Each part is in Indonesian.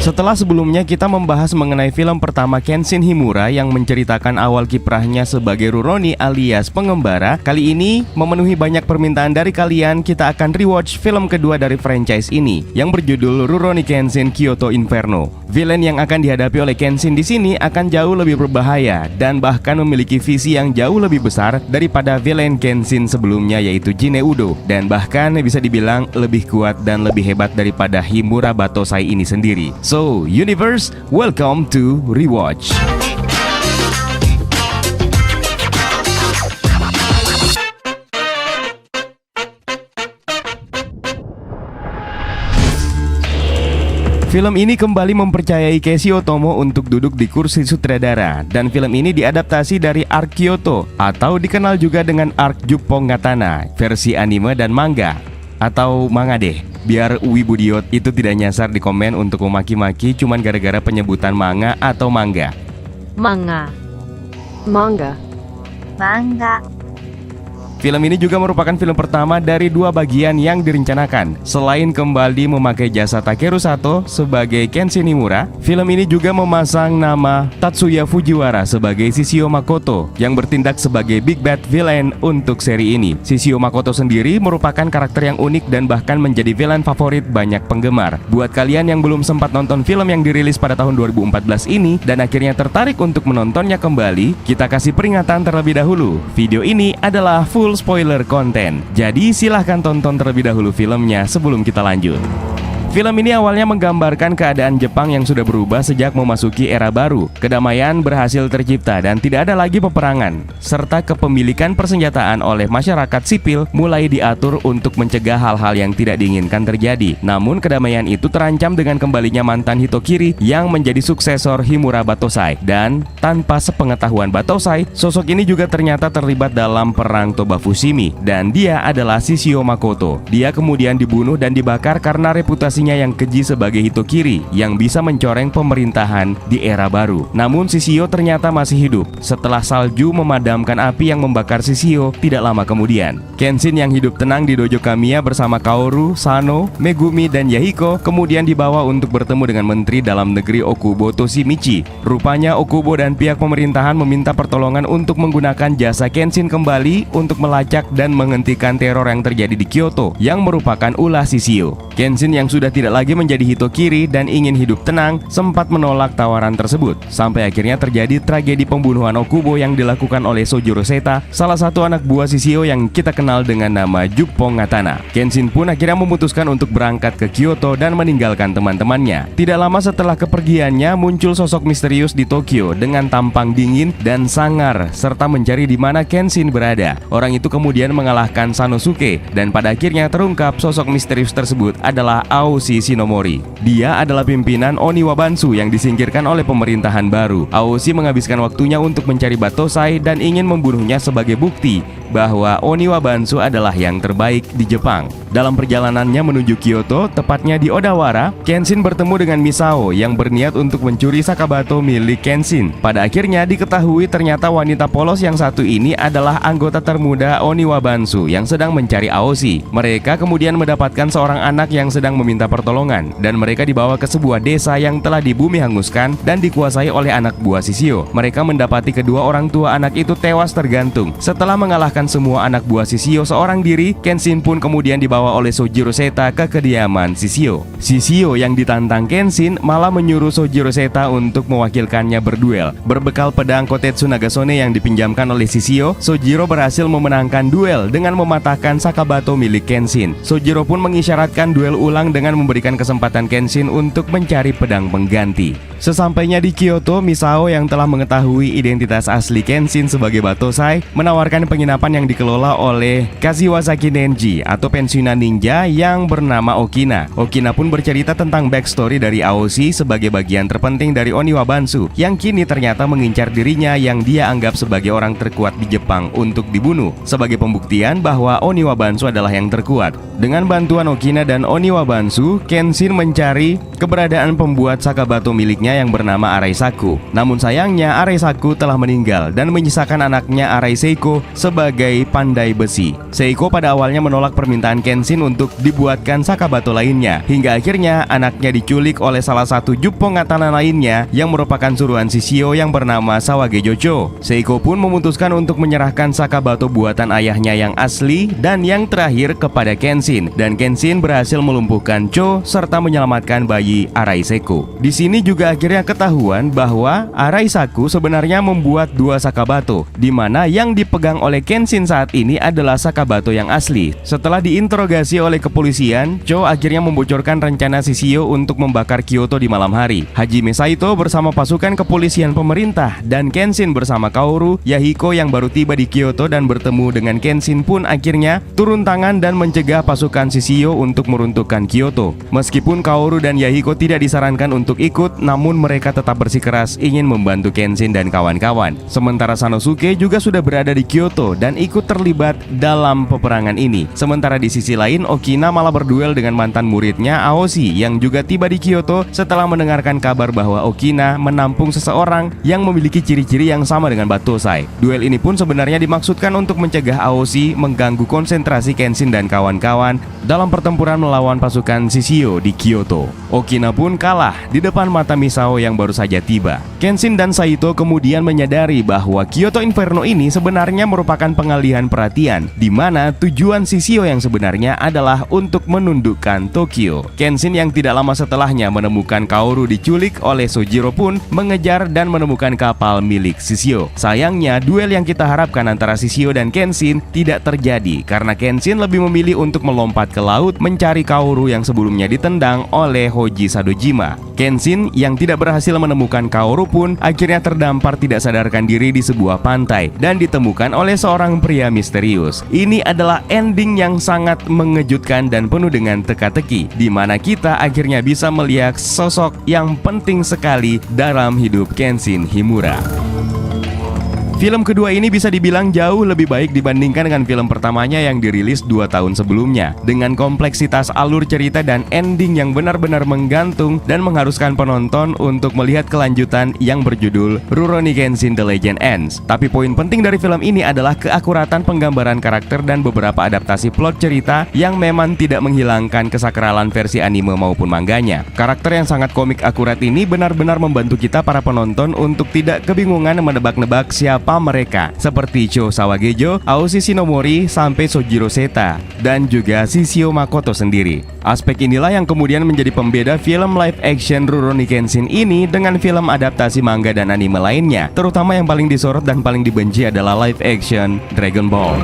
Setelah sebelumnya kita membahas mengenai film pertama Kenshin Himura yang menceritakan awal kiprahnya sebagai Rurouni alias pengembara, kali ini memenuhi banyak permintaan dari kalian, kita akan rewatch film kedua dari franchise ini yang berjudul Rurouni Kenshin Kyoto Inferno. Villain yang akan dihadapi oleh Kenshin di sini akan jauh lebih berbahaya dan bahkan memiliki visi yang jauh lebih besar daripada villain Kenshin sebelumnya, yaitu Jine Udo, dan bahkan bisa dibilang lebih kuat dan lebih hebat daripada Himura Batosai ini sendiri. So, Universe, welcome to Rewatch. Film ini kembali mempercayai Keiichi Otomo untuk duduk di kursi sutradara, dan film ini diadaptasi dari Arc Kyoto atau dikenal juga dengan Arc Juppongatana, versi anime dan manga atau manga deh. Biar Wibudiot itu tidak nyasar di komen untuk memaki-maki cuman gara-gara penyebutan manga atau manga. Manga. Film ini juga merupakan film pertama dari dua bagian yang direncanakan. Selain kembali memakai jasa Takeru Sato sebagai Kenshin Himura, film ini juga memasang nama Tatsuya Fujiwara sebagai Shishio Makoto yang bertindak sebagai big bad villain untuk seri ini. Shishio Makoto sendiri merupakan karakter yang unik dan bahkan menjadi villain favorit banyak penggemar. Buat kalian yang belum sempat nonton film yang dirilis pada tahun 2014 ini dan akhirnya tertarik untuk menontonnya kembali, kita kasih peringatan terlebih dahulu. Video ini adalah full spoiler konten, jadi silahkan tonton terlebih dahulu filmnya sebelum kita lanjut. Film ini awalnya menggambarkan keadaan Jepang yang sudah berubah sejak memasuki era baru. Kedamaian berhasil tercipta dan tidak ada lagi peperangan, serta kepemilikan persenjataan oleh masyarakat sipil mulai diatur untuk mencegah hal-hal yang tidak diinginkan terjadi. Namun kedamaian itu terancam dengan kembalinya mantan Hitokiri yang menjadi suksesor Himura Batosai. Dan tanpa sepengetahuan Batosai, sosok ini juga ternyata terlibat dalam perang Toba Fushimi, dan dia adalah Shishio Makoto. Dia kemudian dibunuh dan dibakar karena reputasi yang keji sebagai Hitokiri yang bisa mencoreng pemerintahan di era baru. Namun Shishio ternyata masih hidup setelah salju memadamkan api yang membakar Shishio tidak lama kemudian. Kenshin yang hidup tenang di dojo Kamiya bersama Kaoru, Sano, Megumi, dan Yahiko kemudian dibawa untuk bertemu dengan menteri dalam negeri Okubo Toshimichi. Rupanya Okubo dan pihak pemerintahan meminta pertolongan untuk menggunakan jasa Kenshin kembali untuk melacak dan menghentikan teror yang terjadi di Kyoto yang merupakan ulah Shishio. Kenshin yang sudah tidak lagi menjadi Hitokiri dan ingin hidup tenang sempat menolak tawaran tersebut, sampai akhirnya terjadi tragedi pembunuhan Okubo yang dilakukan oleh Sojiro Seta, salah satu anak buah Shishio yang kita kenal dengan nama Juppongatana. Kenshin pun akhirnya memutuskan untuk berangkat ke Kyoto dan meninggalkan teman-temannya. Tidak lama setelah kepergiannya muncul sosok misterius di Tokyo dengan tampang dingin dan sangar serta mencari di mana Kenshin berada. Orang itu kemudian mengalahkan Sanosuke dan pada akhirnya terungkap sosok misterius tersebut adalah Aoshi Shinomori. Dia adalah pimpinan Oniwa Bansu yang disingkirkan oleh pemerintahan baru. Aoshi menghabiskan waktunya untuk mencari Batosai dan ingin membunuhnya sebagai bukti bahwa Oniwa Bansu adalah yang terbaik di Jepang. Dalam perjalanannya menuju Kyoto, tepatnya di Odawara, Kenshin bertemu dengan Misao yang berniat untuk mencuri Sakabato milik Kenshin. Pada akhirnya diketahui ternyata wanita polos yang satu ini adalah anggota termuda Oniwa Bansu yang sedang mencari Aoshi. Mereka kemudian mendapatkan seorang anak yang sedang meminta pertolongan dan mereka dibawa ke sebuah desa yang telah dibumi hanguskan dan dikuasai oleh anak buah Shishio. Mereka mendapati kedua orang tua anak itu tewas tergantung. Setelah mengalahkan semua anak buah Shishio seorang diri, Kenshin pun kemudian dibawa oleh Sojiro Seta ke kediaman Shishio. Shishio yang ditantang Kenshin malah menyuruh Sojiro Seta untuk mewakilkannya berduel. Berbekal pedang Kotetsu Nagasone yang dipinjamkan oleh Shishio, Sojiro berhasil memenangkan duel dengan mematahkan Sakabato milik Kenshin. Sojiro pun mengisyaratkan duel ulang dengan memberikan kesempatan Kenshin untuk mencari pedang pengganti. Sesampainya di Kyoto, Misao yang telah mengetahui identitas asli Kenshin sebagai Batosai menawarkan penginapan yang dikelola oleh Kashiwazaki Nenji atau pensiunan ninja yang bernama Okina. Okina pun bercerita tentang backstory dari Aoshi sebagai bagian terpenting dari Oniwa Bansu yang kini ternyata mengincar dirinya yang dia anggap sebagai orang terkuat di Jepang untuk dibunuh, sebagai pembuktian bahwa Oniwa Bansu adalah yang terkuat. Dengan bantuan Okina dan Oniwa Bansu, Kenshin mencari keberadaan pembuat Sakabato miliknya istrinya yang bernama Araisaku. Namun sayangnya Araisaku telah meninggal dan menyisakan anaknya Araiseiko sebagai pandai besi. Seiko pada awalnya menolak permintaan Kenshin untuk dibuatkan sakabato lainnya, hingga akhirnya anaknya diculik oleh salah satu Juppong Katana lainnya yang merupakan suruhan Shishio yang bernama Sawage Jocho. Seiko pun memutuskan untuk menyerahkan sakabato buatan ayahnya yang asli dan yang terakhir kepada Kenshin, dan Kenshin berhasil melumpuhkan Cho serta menyelamatkan bayi Araiseiko. Di sini juga akhirnya ketahuan bahwa Araisaku sebenarnya membuat dua sakabato, di mana yang dipegang oleh Kenshin saat ini adalah sakabato yang asli. Setelah diinterogasi oleh kepolisian, Cho akhirnya membocorkan rencana Shishio untuk membakar Kyoto di malam hari. Hajime Saito bersama pasukan kepolisian pemerintah dan Kenshin bersama Kaoru, Yahiko yang baru tiba di Kyoto dan bertemu dengan Kenshin pun akhirnya turun tangan dan mencegah pasukan Shishio untuk meruntuhkan Kyoto. Meskipun Kaoru dan Yahiko tidak disarankan untuk ikut, namun mereka tetap bersikeras ingin membantu Kenshin dan kawan-kawan. Sementara Sanosuke juga sudah berada di Kyoto dan ikut terlibat dalam peperangan ini. Sementara di sisi lain, Okina malah berduel dengan mantan muridnya Aoshi yang juga tiba di Kyoto setelah mendengarkan kabar bahwa Okina menampung seseorang yang memiliki ciri-ciri yang sama dengan Battosai. Duel ini pun sebenarnya dimaksudkan untuk mencegah Aoshi mengganggu konsentrasi Kenshin dan kawan-kawan dalam pertempuran melawan pasukan Shishio di Kyoto. Okina pun kalah di depan mata Misao yang baru saja tiba. Kenshin dan Saito kemudian menyadari bahwa Kyoto Inferno ini sebenarnya merupakan pengalihan perhatian, di mana tujuan Shishio yang sebenarnya adalah untuk menundukkan Tokyo. Kenshin yang tidak lama setelahnya menemukan Kaoru diculik oleh Sojiro pun mengejar dan menemukan kapal milik Shishio. Sayangnya duel yang kita harapkan antara Shishio dan Kenshin tidak terjadi karena Kenshin lebih memilih untuk melompat ke laut mencari Kaoru yang sebelumnya ditendang oleh Hoji Sadojima. Kenshin yang tidak berhasil menemukan Kaoru pun akhirnya terdampar tidak sadarkan diri di sebuah pantai dan ditemukan oleh seorang pria misterius. Ini adalah ending yang sangat mengejutkan dan penuh dengan teka-teki, di mana kita akhirnya bisa melihat sosok yang penting sekali dalam hidup Kenshin Himura. Film kedua ini bisa dibilang jauh lebih baik dibandingkan dengan film pertamanya yang dirilis 2 tahun sebelumnya, dengan kompleksitas alur cerita dan ending yang benar-benar menggantung dan mengharuskan penonton untuk melihat kelanjutan yang berjudul Rurouni Kenshin The Legend Ends. Tapi poin penting dari film ini adalah keakuratan penggambaran karakter dan beberapa adaptasi plot cerita yang memang tidak menghilangkan kesakralan versi anime maupun manganya. Karakter yang sangat komik akurat ini benar-benar membantu kita para penonton untuk tidak kebingungan menebak-nebak siapa mereka, seperti Cho Sawagejo, Aoshi Shinomori, sampai Sojiro Seta, dan juga Shishio Makoto sendiri. Aspek inilah yang kemudian menjadi pembeda film live action Rurouni Kenshin ini dengan film adaptasi manga dan anime lainnya, terutama yang paling disorot dan paling dibenci adalah live action Dragon Ball.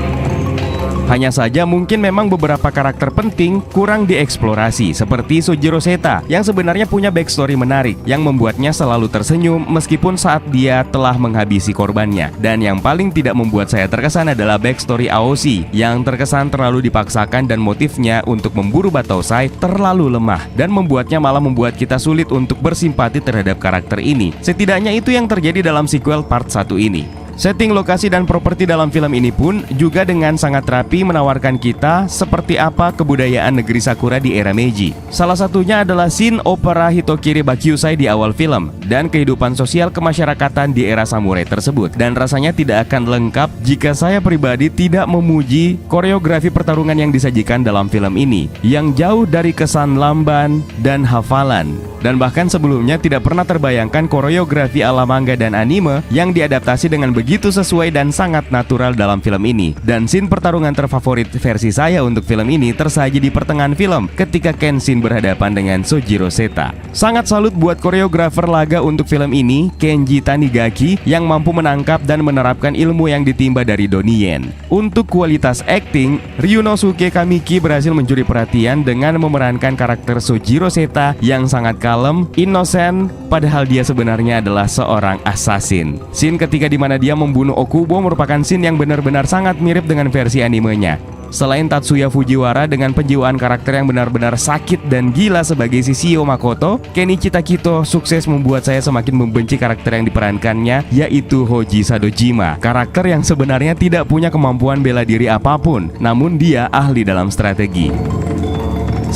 Hanya saja mungkin memang beberapa karakter penting kurang dieksplorasi, seperti Sojiro Seta yang sebenarnya punya backstory menarik yang membuatnya selalu tersenyum meskipun saat dia telah menghabisi korbannya. Dan yang paling tidak membuat saya terkesan adalah backstory Aoshi yang terkesan terlalu dipaksakan dan motifnya untuk memburu Battosai terlalu lemah dan membuatnya malah membuat kita sulit untuk bersimpati terhadap karakter ini. Setidaknya itu yang terjadi dalam sequel part 1 ini. Setting lokasi dan properti dalam film ini pun juga dengan sangat rapi menawarkan kita seperti apa kebudayaan negeri Sakura di era Meiji. Salah satunya adalah scene opera Hitokiri Bakyusai di awal film dan kehidupan sosial kemasyarakatan di era samurai tersebut. Dan rasanya tidak akan lengkap jika saya pribadi tidak memuji koreografi pertarungan yang disajikan dalam film ini, yang jauh dari kesan lamban dan hafalan. Dan bahkan sebelumnya tidak pernah terbayangkan koreografi ala manga dan anime yang diadaptasi dengan begitu sesuai dan sangat natural dalam film ini. Dan scene pertarungan terfavorit versi saya untuk film ini tersaji di pertengahan film ketika Kenshin berhadapan dengan Sojiro Seta. Sangat salut buat koreografer laga untuk film ini, Kenji Tanigaki, yang mampu menangkap dan menerapkan ilmu yang ditimba dari Donnie Yen. Untuk kualitas acting, Ryunosuke Kamiki berhasil mencuri perhatian dengan memerankan karakter Sojiro Seta yang sangat kalem, innocent, padahal dia sebenarnya adalah seorang assassin. Scene ketika dimana dia membunuh Okubo merupakan scene yang benar-benar sangat mirip dengan versi animenya. Selain Tatsuya Fujiwara dengan penjiwaan karakter yang benar-benar sakit dan gila sebagai Shishio Makoto, Kenichi Takito sukses membuat saya semakin membenci karakter yang diperankannya, yaitu Hoji Sadojima. Karakter yang sebenarnya tidak punya kemampuan bela diri apapun, namun dia ahli dalam strategi.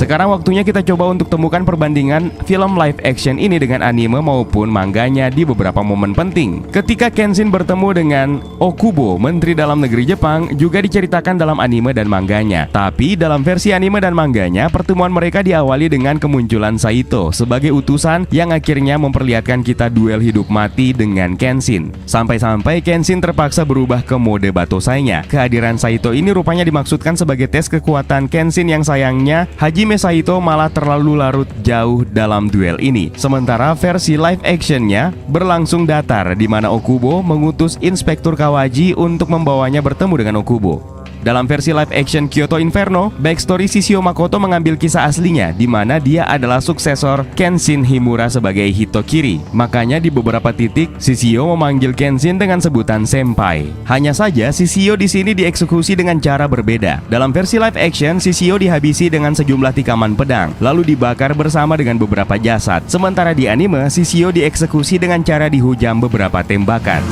Sekarang waktunya kita coba untuk temukan perbandingan film live action ini dengan anime maupun mangganya di beberapa momen penting. Ketika Kenshin bertemu dengan Okubo, Menteri Dalam Negeri Jepang, juga diceritakan dalam anime dan mangganya. Tapi dalam versi anime dan mangganya, pertemuan mereka diawali dengan kemunculan Saito sebagai utusan yang akhirnya memperlihatkan kita duel hidup mati dengan Kenshin. Sampai-sampai Kenshin terpaksa berubah ke mode Batosai-nya. Kehadiran Saito ini rupanya dimaksudkan sebagai tes kekuatan Kenshin yang sayangnya Hajime Saito malah terlalu larut jauh dalam duel ini. Sementara versi live actionnya berlangsung datar, di mana Okubo mengutus Inspektur Kawaji untuk membawanya bertemu dengan Okubo. Dalam versi live action Kyoto Inferno, backstory Shishio Makoto mengambil kisah aslinya, di mana dia adalah suksesor Kenshin Himura sebagai Hitokiri. Makanya di beberapa titik Shishio memanggil Kenshin dengan sebutan senpai. Hanya saja Shishio di sini dieksekusi dengan cara berbeda. Dalam versi live action, Shishio dihabisi dengan sejumlah tikaman pedang, lalu dibakar bersama dengan beberapa jasad. Sementara di anime, Shishio dieksekusi dengan cara dihujam beberapa tembakan.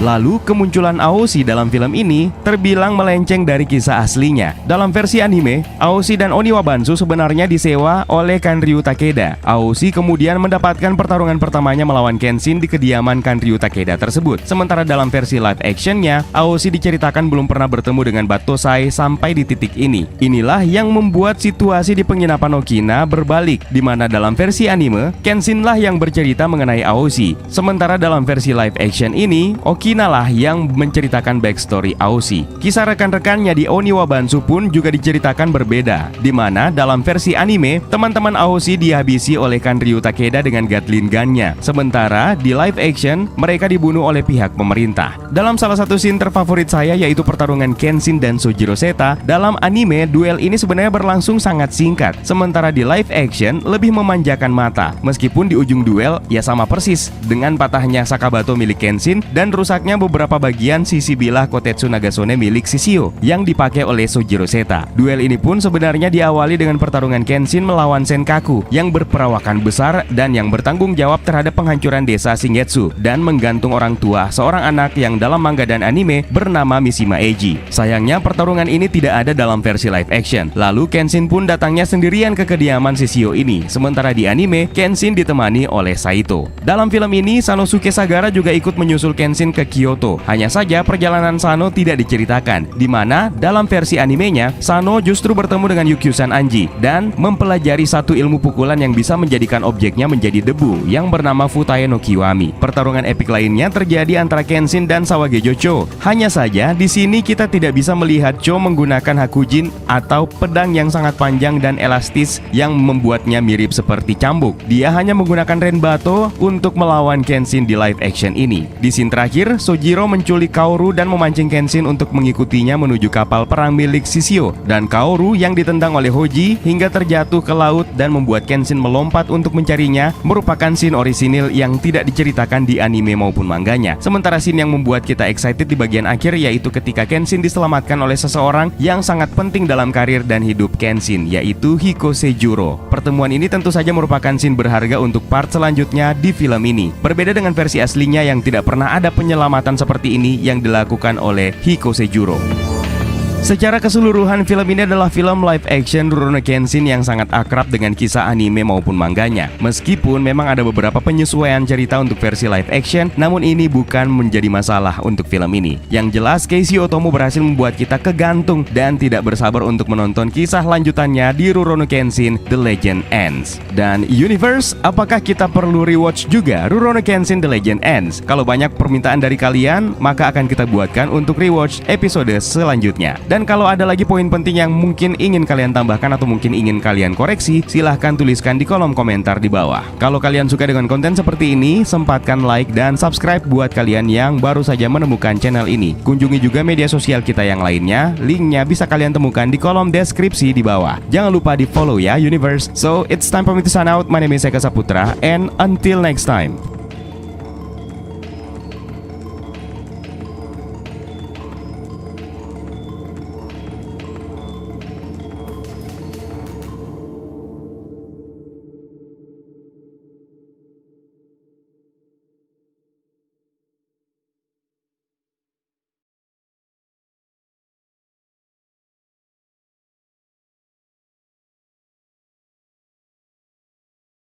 Lalu kemunculan Aoshi dalam film ini terbilang melenceng dari kisah aslinya. Dalam versi anime, Aoshi dan Oniwa Bansu sebenarnya disewa oleh Kanryu Takeda. Aoshi kemudian mendapatkan pertarungan pertamanya melawan Kenshin di kediaman Kanryu Takeda tersebut. Sementara dalam versi live actionnya, Aoshi diceritakan belum pernah bertemu dengan Batosai sampai di titik ini. Inilah yang membuat situasi di penginapan Okina berbalik, di mana dalam versi anime, Kenshin lah yang bercerita mengenai Aoshi. Sementara dalam versi live action ini, Okina lah yang menceritakan backstory Aoshi. Kisah rekan-rekannya di Oniwa Bansu pun juga diceritakan berbeda, di mana dalam versi anime, teman-teman Aoshi dihabisi oleh Kanryu Takeda dengan Gatling gun-nya. Sementara di live action, mereka dibunuh oleh pihak pemerintah. Dalam salah satu scene terfavorit saya, yaitu pertarungan Kenshin dan Sojiro Seta, dalam anime, duel ini sebenarnya berlangsung sangat singkat. Sementara di live action, lebih memanjakan mata. Meskipun di ujung duel, ya sama persis dengan patahnya Sakabato milik Kenshin dan rusaknya beberapa bagian sisi bilah Kotetsu Nagasone milik Shishio yang dipakai oleh Sojiro Seta. Duel ini pun sebenarnya diawali dengan pertarungan Kenshin melawan Senkaku yang berperawakan besar dan yang bertanggung jawab terhadap penghancuran desa Shingetsu dan menggantung orang tua seorang anak yang dalam manga dan anime bernama Mishima Eiji. Sayangnya pertarungan ini tidak ada dalam versi live action. Lalu Kenshin pun datangnya sendirian ke kediaman Shishio ini. Sementara di anime, Kenshin ditemani oleh Saito. Dalam film ini, Sanosuke Sagara juga ikut menyusul Kenshin ke Kyoto. Hanya saja perjalanan Sano tidak diceritakan, di mana dalam versi animenya Sano justru bertemu dengan Yukyusan Anji dan mempelajari satu ilmu pukulan yang bisa menjadikan objeknya menjadi debu yang bernama Futae no Kiwami. Pertarungan epik lainnya terjadi antara Kenshin dan Sawagejo Cho. Hanya saja di sini kita tidak bisa melihat Cho menggunakan Hakujin atau pedang yang sangat panjang dan elastis yang membuatnya mirip seperti cambuk. Dia hanya menggunakan Renbato untuk melawan Kenshin di live action ini. Di scene terakhir, Sojiro menculik Kaoru dan memancing Kenshin untuk mengikutinya menuju kapal perang milik Shishio, dan Kaoru yang ditendang oleh Hoji hingga terjatuh ke laut dan membuat Kenshin melompat untuk mencarinya merupakan scene orisinil yang tidak diceritakan di anime maupun mangganya. Sementara scene yang membuat kita excited di bagian akhir yaitu ketika Kenshin diselamatkan oleh seseorang yang sangat penting dalam karir dan hidup Kenshin, yaitu Hiko Seijuro. Pertemuan ini tentu saja merupakan scene berharga untuk part selanjutnya di film ini. Berbeda dengan versi aslinya yang tidak pernah ada penyelamatan seperti ini yang dilakukan oleh Hiko Seijuro. Secara keseluruhan, film ini adalah film live action Rurouni Kenshin yang sangat akrab dengan kisah anime maupun mangganya. Meskipun memang ada beberapa penyesuaian cerita untuk versi live action, namun ini bukan menjadi masalah untuk film ini. Yang jelas, Keiji Otomo berhasil membuat kita kegantung dan tidak bersabar untuk menonton kisah lanjutannya di Rurouni Kenshin The Legend Ends. Dan Universe, apakah kita perlu rewatch juga Rurouni Kenshin The Legend Ends? Kalau banyak permintaan dari kalian, maka akan kita buatkan untuk rewatch episode selanjutnya. Dan kalau ada lagi poin penting yang mungkin ingin kalian tambahkan atau mungkin ingin kalian koreksi, silahkan tuliskan di kolom komentar di bawah. Kalau kalian suka dengan konten seperti ini, sempatkan like dan subscribe buat kalian yang baru saja menemukan channel ini. Kunjungi juga media sosial kita yang lainnya, linknya bisa kalian temukan di kolom deskripsi di bawah. Jangan lupa di follow ya Universe. So it's time for me to sign out. My name is Eka Saputra and until next time.